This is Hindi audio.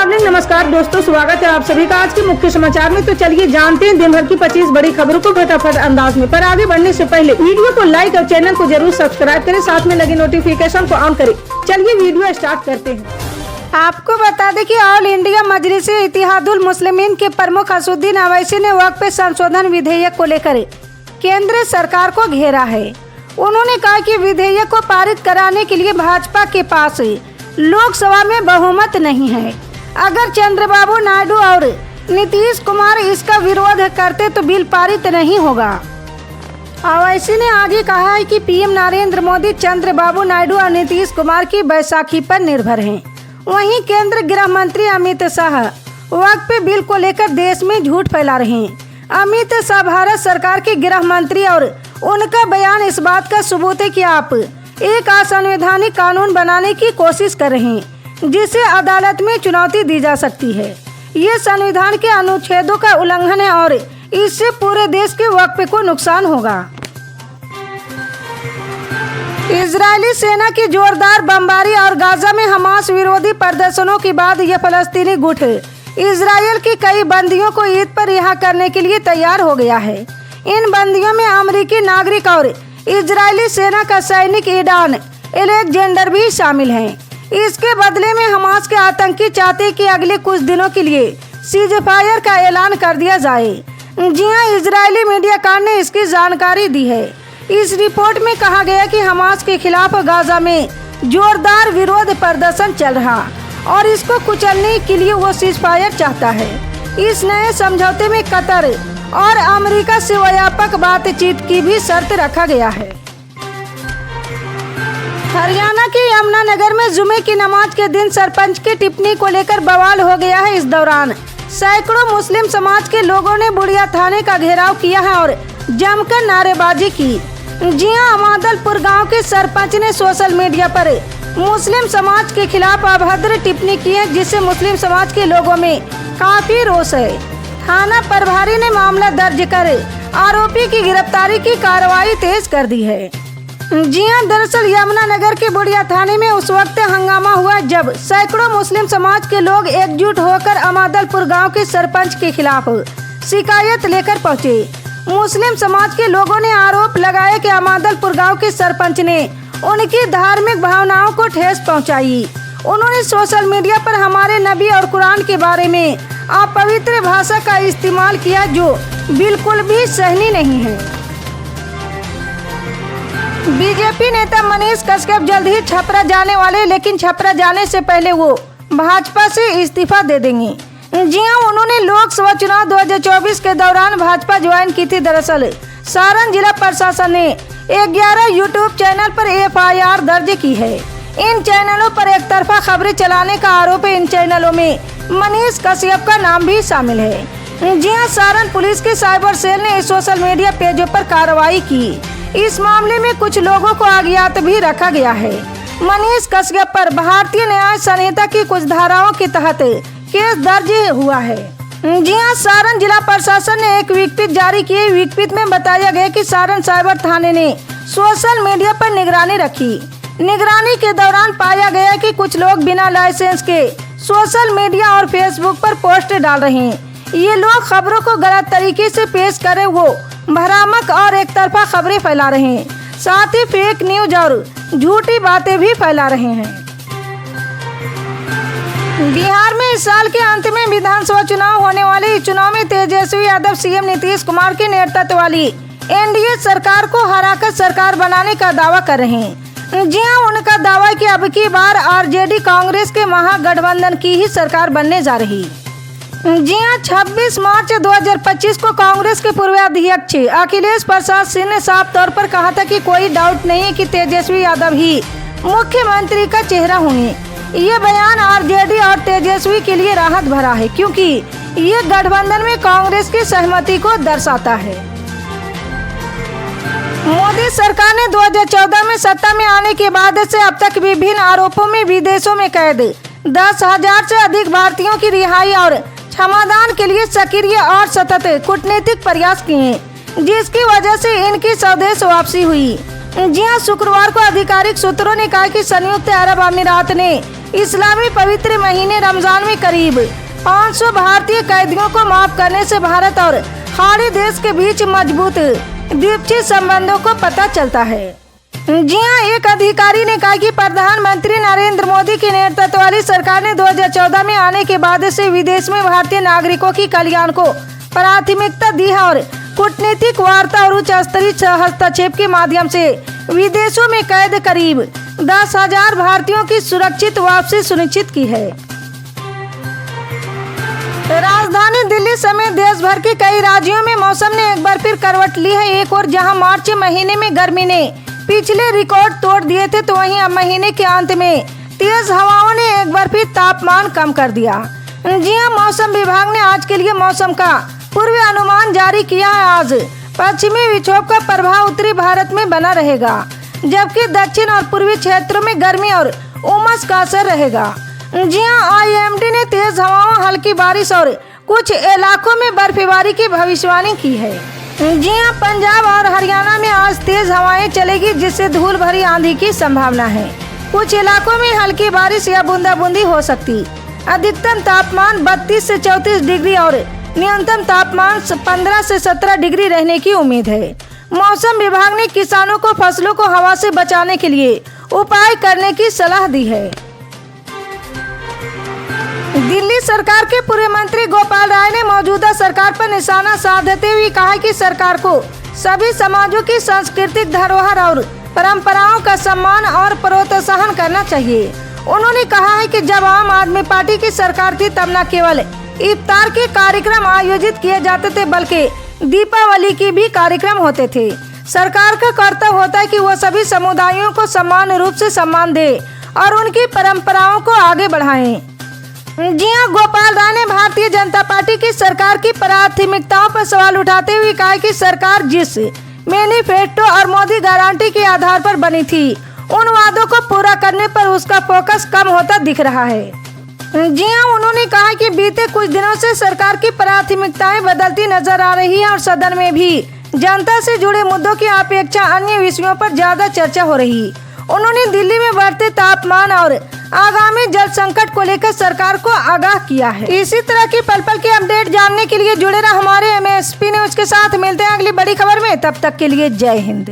मॉर्निंग। नमस्कार दोस्तों, स्वागत है आप सभी का आज के मुख्य समाचार में। तो चलिए जानते हैं दिन भर की 25 बड़ी खबरों को फटाफट अंदाज में। पर आगे बढ़ने से पहले वीडियो को लाइक और चैनल को जरूर सब्सक्राइब करें, साथ में लगे नोटिफिकेशन को ऑन करें। चलिए वीडियो स्टार्ट करते हैं। आपको बता दें कि ऑल इंडिया मजलिस इत्तेहादुल मुस्लिमीन के प्रमुख असदुद्दीन अवैसी ने वक्फ संशोधन विधेयक को लेकर केंद्र सरकार को घेरा है। उन्होंने कहा कि विधेयक को पारित कराने के लिए भाजपा के पास लोकसभा में बहुमत नहीं है। अगर चंद्रबाबू नायडू और नीतीश कुमार इसका विरोध करते तो बिल पारित नहीं होगा। अवैसी ने आगे कहा है कि पीएम नरेंद्र मोदी चंद्रबाबू नायडू और नीतीश कुमार की बैसाखी पर निर्भर हैं। वहीं केंद्रीय गृह मंत्री अमित शाह वक्फ बिल को लेकर देश में झूठ फैला रहे हैं। अमित शाह भारत सरकार के गृह मंत्री और उनका बयान इस बात का सबूत है कि आप एक असंवैधानिक कानून बनाने की कोशिश कर रहे हैं, जिसे अदालत में चुनौती दी जा सकती है। ये संविधान के अनुच्छेदों का उल्लंघन है और इससे पूरे देश के वक्फ को नुकसान होगा। इजरायली सेना की जोरदार बमबारी और गाजा में हमास विरोधी प्रदर्शनों के बाद यह फलस्तीनी गुट इजरायल के कई बंदियों को ईद पर रिहा करने के लिए तैयार हो गया है। इन बंदियों में अमेरिकी नागरिक और इजरायली सेना का सैनिक ईडान एलेक्जेंडर भी शामिल हैं। इसके बदले में हमास के आतंकी चाहते कि अगले कुछ दिनों के लिए सीजफायर का ऐलान कर दिया जाए। जी हां, इजरायली मीडिया ने इसकी जानकारी दी है। इस रिपोर्ट में कहा गया कि हमास के खिलाफ गाजा में जोरदार विरोध प्रदर्शन चल रहा और इसको कुचलने के लिए वो सीजफायर चाहता है। इस नए समझौते में कतर और अमेरिका से व्यापक बातचीत की भी शर्त रखा गया है। हरियाणा के यमुनानगर में जुमे की नमाज के दिन सरपंच की टिप्पणी को लेकर बवाल हो गया है। इस दौरान सैकड़ों मुस्लिम समाज के लोगों ने बुढ़िया थाने का घेराव किया है और जमकर नारेबाजी की। जी हां, अमादलपुर गांव के सरपंच ने सोशल मीडिया पर मुस्लिम समाज के खिलाफ अभद्र टिप्पणी की है, जिससे मुस्लिम समाज के लोगों में काफी रोष है। थाना प्रभारी ने मामला दर्ज कर आरोपी की गिरफ्तारी की कार्रवाई तेज कर दी है। जी हां, दरअसल यमुनानगर के बुढ़िया थाने में उस वक्त हंगामा हुआ जब सैकड़ों मुस्लिम समाज के लोग एकजुट होकर अमादलपुर गांव के सरपंच के खिलाफ शिकायत लेकर पहुंचे। मुस्लिम समाज के लोगों ने आरोप लगाया कि अमादलपुर गांव के सरपंच ने उनकी धार्मिक भावनाओं को ठेस पहुंचाई। उन्होंने सोशल मीडिया पर हमारे नबी और कुरान के बारे में अपवित्र भाषा का इस्तेमाल किया, जो बिल्कुल भी सहनीय नहीं है। बीजेपी नेता मनीष कश्यप जल्द ही छपरा जाने वाले, लेकिन छपरा जाने से पहले वो भाजपा से इस्तीफा दे देंगे। जी हां, उन्होंने लोकसभा चुनाव 2024 के दौरान भाजपा ज्वाइन की थी। दरअसल सारण जिला प्रशासन ने 11 यूट्यूब चैनल पर FIR दर्ज की है। इन चैनलों पर एक तरफा खबरें चलाने का आरोप है। इन चैनलों में मनीष कश्यप का नाम भी शामिल है। जी हां, सारण पुलिस के साइबर सेल ने सोशल मीडिया पेजों पर कार्रवाई की। इस मामले में कुछ लोगों को अज्ञात भी रखा गया है। मनीष कश्यप पर भारतीय न्याय संहिता की कुछ धाराओं के तहत केस दर्ज हुआ है। जी हां, सारण जिला प्रशासन ने एक विज्ञप्ति जारी की। विज्ञप्ति में बताया गया कि सारण साइबर थाने ने सोशल मीडिया पर निगरानी रखी। निगरानी के दौरान पाया गया कि कुछ लोग बिना लाइसेंस के सोशल मीडिया और फेसबुक पर पोस्ट डाल रहे हैं। ये लोग खबरों को गलत तरीके से पेश करे वो भ्रामक और एक तरफा खबरें फैला रहे हैं, साथ ही फेक न्यूज और झूठी बातें भी फैला रहे हैं। बिहार में इस साल के अंत में विधानसभा चुनाव होने वाले। इस चुनाव में तेजस्वी यादव सीएम नीतीश कुमार के नेतृत्व वाली NDA सरकार को हराकर सरकार बनाने का दावा कर रहे हैं। जी हां, उनका दावा है कि अब की बार RJD कांग्रेस के महागठबंधन की ही सरकार बनने जा रही। जी हां, 26 मार्च 2025 को कांग्रेस के पूर्व अध्यक्ष अखिलेश प्रसाद सिंह ने साफ तौर पर कहा था कि कोई डाउट नहीं है कि तेजस्वी यादव ही मुख्यमंत्री का चेहरा होंगे। ये बयान RJD और तेजस्वी के लिए राहत भरा है, क्योंकि ये गठबंधन में कांग्रेस की सहमति को दर्शाता है। मोदी सरकार ने 2014 में सत्ता में आने के बाद से अब तक विभिन्न आरोपों में विदेशों में कैद 10,000 से अधिक भारतीयों की रिहाई और क्षमादान के लिए सक्रिय और सतत कूटनीतिक प्रयास किए, जिसकी वजह से इनकी स्वदेश वापसी हुई। जी हां, शुक्रवार को आधिकारिक सूत्रों ने कहा कि संयुक्त अरब अमीरात ने इस्लामी पवित्र महीने रमजान में करीब 500 भारतीय कैदियों को माफ करने से भारत और खाड़ी देश के बीच मजबूत द्विपक्षीय संबंधों को पता चलता है। जी हां, एक अधिकारी ने कहा कि प्रधानमंत्री नरेंद्र मोदी की नेतृत्व वाली सरकार ने 2014 में आने के बाद से विदेश में भारतीय नागरिकों की कल्याण को प्राथमिकता दी है और कूटनीतिक वार्ता और उच्च स्तरीय हस्तक्षेप के माध्यम से विदेशों में कैद करीब 10,000 भारतीयों की सुरक्षित वापसी सुनिश्चित की है। राजधानी दिल्ली समेत देश भर के कई राज्यों में मौसम ने एक बार फिर करवट ली है। एक और जहां मार्च महीने में गर्मी ने पिछले रिकॉर्ड तोड़ दिए थे, तो वहीं अब महीने के अंत में तेज हवाओं ने एक बार फिर तापमान कम कर दिया। जी हां, मौसम विभाग ने आज के लिए मौसम का पूर्व अनुमान जारी किया है। आज पश्चिमी विक्षोभ का प्रभाव उत्तरी भारत में बना रहेगा, जबकि दक्षिण और पूर्वी क्षेत्रों में गर्मी और उमस का असर रहेगा। जी हां, IMD ने तेज हवाओं, हल्की बारिश और कुछ इलाकों में बर्फबारी की भविष्यवाणी की है। जी हां, पंजाब और हरियाणा में आज तेज हवाएं चलेगी, जिससे धूल भरी आंधी की संभावना है। कुछ इलाकों में हल्की बारिश या बूंदाबूंदी हो सकती। अधिकतम तापमान 32 से 34 डिग्री और न्यूनतम तापमान 15 से 17 डिग्री रहने की उम्मीद है। मौसम विभाग ने किसानों को फसलों को हवा से बचाने के लिए उपाय करने की सलाह दी है। दिल्ली सरकार के पूर्व मंत्री गोपाल राय ने मौजूदा सरकार पर निशाना साधते हुए कहा कि सरकार को सभी समाजों की सांस्कृतिक धरोहर और परंपराओं का सम्मान और प्रोत्साहन करना चाहिए। उन्होंने कहा है कि जब आम आदमी पार्टी की सरकार थी, तब न केवल इफ्तार के कार्यक्रम आयोजित किए जाते थे, बल्कि दीपावली की भी कार्यक्रम होते थे। सरकार का कर्तव्य होता है कि वह सभी समुदायों को समान रूप से सम्मान दे और उनकी परंपराओं को आगे बढ़ाएं। जी हां, गोपाल राय ने भारतीय जनता पार्टी की सरकार की प्राथमिकताओं पर सवाल उठाते हुए कहा कि सरकार जिस मैनिफेस्टो और मोदी गारंटी के आधार पर बनी थी, उन वादों को पूरा करने पर उसका फोकस कम होता दिख रहा है। जी हां, उन्होंने कहा कि बीते कुछ दिनों से सरकार की प्राथमिकताएं बदलती नजर आ रही है और सदन में भी जनता से जुड़े मुद्दों की अपेक्षा अन्य विषयों पर ज्यादा चर्चा हो रही। उन्होंने दिल्ली में बढ़ते तापमान और आगामी जल संकट को लेकर सरकार को आगाह किया है। इसी तरह की पल पल की अपडेट जानने के लिए जुड़े रहा हमारे MSP न्यूज के साथ। मिलते हैं अगली बड़ी खबर में, तब तक के लिए जय हिंद।